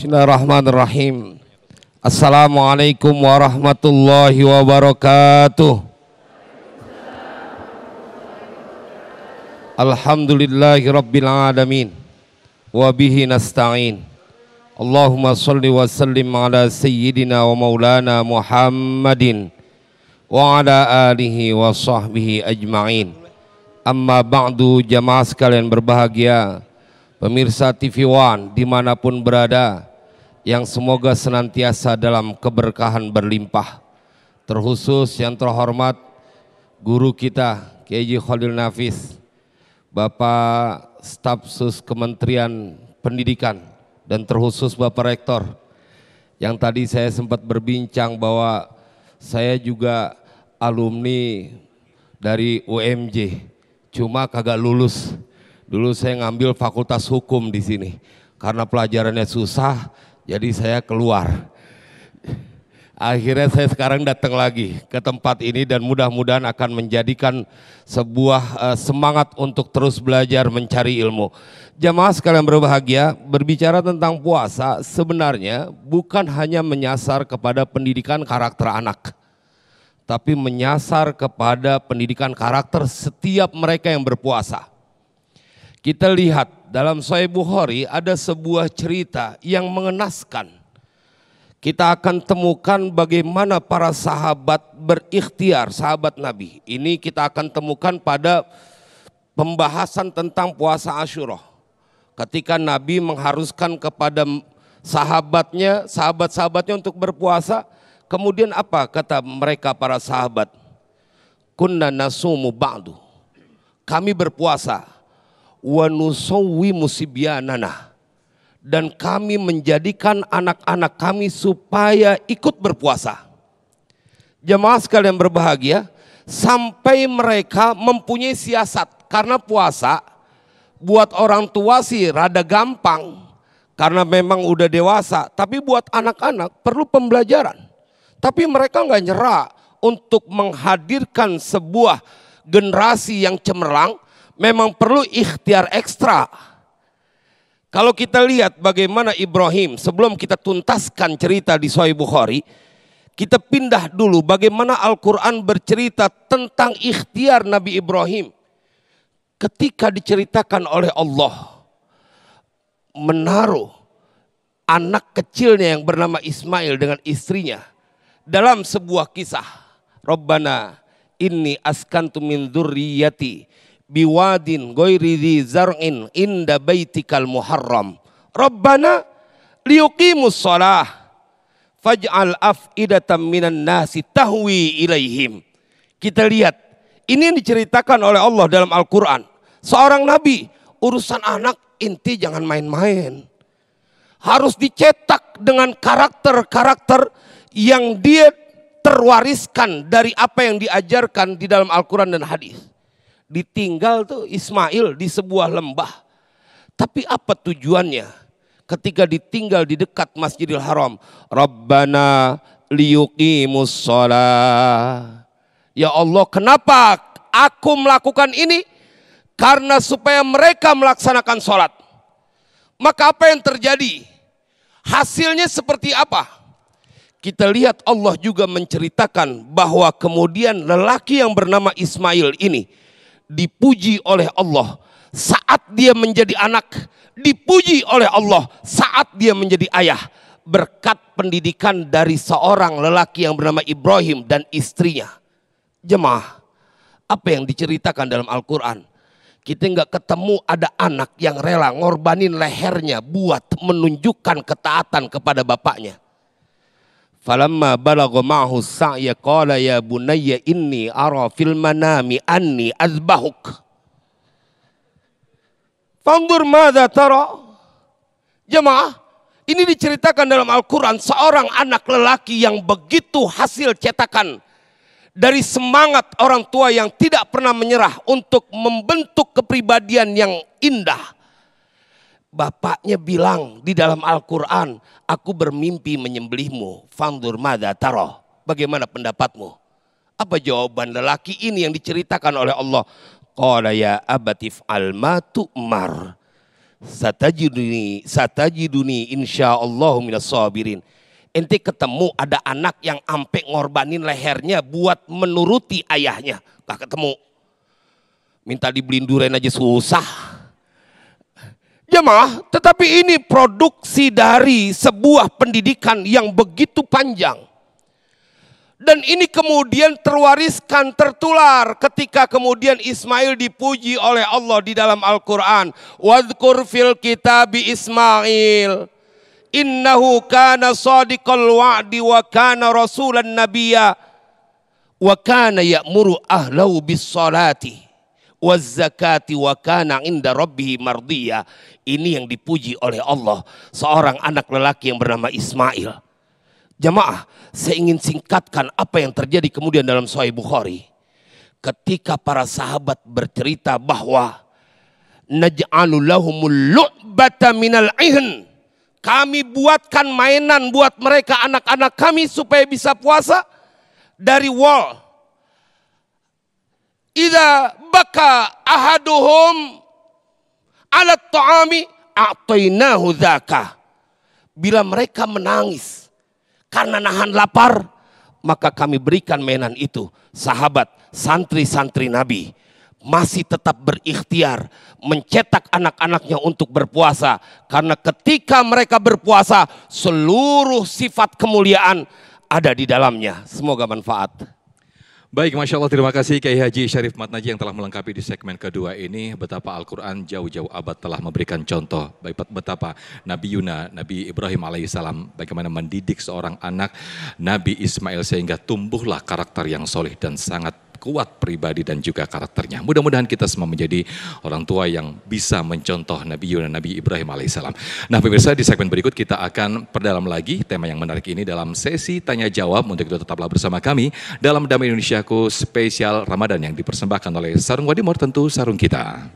Bismillahirrahmanirrahim. Assalamualaikum warahmatullahi wabarakatuh. Alhamdulillahi rabbil alamin. Wabihi nasta'in. Allahumma salli wa sallim ala sayyidina wa maulana Muhammadin wa ala alihi wa sahbihi ajma'in. Amma ba'du, jamaah sekalian berbahagia, pemirsa TV One dimanapun berada, yang semoga senantiasa dalam keberkahan berlimpah. Terkhusus yang terhormat guru kita Kiai Haji Khalil Nafis, Bapak Staf Sus Kementerian Pendidikan, dan terkhusus Bapak Rektor, yang tadi saya sempat berbincang bahwa saya juga alumni dari UMJ, cuma kagak lulus. Dulu saya ngambil fakultas hukum di sini, karena pelajarannya susah, jadi saya keluar. Akhirnya saya sekarang datang lagi ke tempat ini dan mudah-mudahan akan menjadikan sebuah semangat untuk terus belajar mencari ilmu. Jamaah sekalian berbahagia, berbicara tentang puasa sebenarnya bukan hanya menyasar kepada pendidikan karakter anak, tapi menyasar kepada pendidikan karakter setiap mereka yang berpuasa. Kita lihat dalam Sahih Bukhari ada sebuah cerita yang mengenaskan. Kita akan temukan bagaimana para sahabat berikhtiar, sahabat Nabi. Ini kita akan temukan pada pembahasan tentang puasa Asyura. Ketika Nabi mengharuskan kepada sahabat-sahabatnya untuk berpuasa, kemudian apa kata mereka para sahabat? Kunna nasumu ba'du. Kami berpuasa. Wa nusawwi musibyanana. Dan kami menjadikan anak-anak kami supaya ikut berpuasa. Jemaah sekalian berbahagia, sampai mereka mempunyai siasat. Karena puasa buat orang tua sih rada gampang, karena memang udah dewasa. Tapi buat anak-anak perlu pembelajaran. Tapi mereka nggak nyerah untuk menghadirkan sebuah generasi yang cemerlang. Memang perlu ikhtiar ekstra. Kalau kita lihat bagaimana Ibrahim, sebelum kita tuntaskan cerita di Sahih Bukhari, kita pindah dulu bagaimana Al-Quran bercerita tentang ikhtiar Nabi Ibrahim. Ketika diceritakan oleh Allah, menaruh anak kecilnya yang bernama Ismail dengan istrinya dalam sebuah kisah. Rabbana inni askantu min dzurriyyati biwadin ghairi dzi zar'in inda baitikal muharram Rabbana liyuqimus shalah faj'al af'idatan minan nasi tahwi ilaihim. Kita lihat ini diceritakan oleh Allah dalam Al-Quran. Seorang nabi, urusan anak inti jangan main-main, harus dicetak dengan karakter-karakter yang dia terwariskan dari apa yang diajarkan di dalam Al-Quran dan hadis. Ditinggal tuh Ismail di sebuah lembah. Tapi apa tujuannya ketika ditinggal di dekat Masjidil Haram? Rabbana liyuqimus shalah. Ya Allah, kenapa aku melakukan ini? Karena supaya mereka melaksanakan sholat. Maka apa yang terjadi? Hasilnya seperti apa? Kita lihat Allah juga menceritakan bahwa kemudian lelaki yang bernama Ismail ini dipuji oleh Allah saat dia menjadi anak, dipuji oleh Allah saat dia menjadi ayah, berkat pendidikan dari seorang lelaki yang bernama Ibrahim dan istrinya. Jemaah, apa yang diceritakan dalam Al-Quran? Kita nggak ketemu ada anak yang rela ngorbanin lehernya buat menunjukkan ketaatan kepada bapaknya. Falamma balagha ma'hu sa'ya qala ya bunayya inni ara fil manami anni azbahuk. Fanzur madza tara. Jemaah, ini diceritakan dalam Al-Quran seorang anak lelaki yang begitu hasil cetakan dari semangat orang tua yang tidak pernah menyerah untuk membentuk kepribadian yang indah. Bapaknya bilang di dalam Al-Quran, aku bermimpi menyembelihmu. Fanzur madza tara. Bagaimana pendapatmu? Apa jawaban lelaki ini yang diceritakan oleh Allah? Qala ya abatif al ma tu'mar. satajiduni insyaallahu minas sabirin. Ente ketemu ada anak yang ampe ngorbanin lehernya buat menuruti ayahnya, gak ketemu. Minta dibeliin duren aja susah. Jemaah, tetapi ini produksi dari sebuah pendidikan yang begitu panjang. Dan ini kemudian terwariskan, tertular ketika kemudian Ismail dipuji oleh Allah di dalam Al-Quran. Wadhkur fil kitabi Ismail. Innahu kana sadiqal wa'di wa kana rasulan nabiyya. Wa kana ya'muru ahlahu bis salati waz zakati wa kana inda rabbihi mardiyya. Ini yang dipuji oleh Allah. Seorang anak lelaki yang bernama Ismail. Jamaah, saya ingin singkatkan apa yang terjadi kemudian dalam Sahih Bukhari. Ketika para sahabat bercerita bahwa naj'alu lahumul lu'bata minal ihn. Kami buatkan mainan buat mereka anak-anak kami supaya bisa puasa dari wall. Idza baka ahaduhum ala ta'ami a'tainahu dzaka. Bila mereka menangis karena nahan lapar, maka kami berikan mainan itu. Sahabat, santri-santri Nabi masih tetap berikhtiar mencetak anak-anaknya untuk berpuasa. Karena ketika mereka berpuasa, seluruh sifat kemuliaan ada di dalamnya. Semoga manfaat. Baik, Masya Allah, terima kasih Kiai Haji Syarif Matnaji yang telah melengkapi di segmen kedua ini betapa Al-Quran jauh-jauh abad telah memberikan contoh, betapa Nabi Yuna, Nabi Ibrahim alaihissalam bagaimana mendidik seorang anak Nabi Ismail sehingga tumbuhlah karakter yang soleh dan sangat kuat pribadi dan juga karakternya. Mudah-mudahan kita semua menjadi orang tua yang bisa mencontoh Nabi Yuna, Nabi Ibrahim alaihissalam. Nah pemirsa, di segmen berikut kita akan perdalam lagi tema yang menarik ini dalam sesi tanya jawab. Untuk itu tetaplah bersama kami dalam Damai Indonesiaku spesial Ramadan yang dipersembahkan oleh Sarung Wadimor, tentu sarung kita.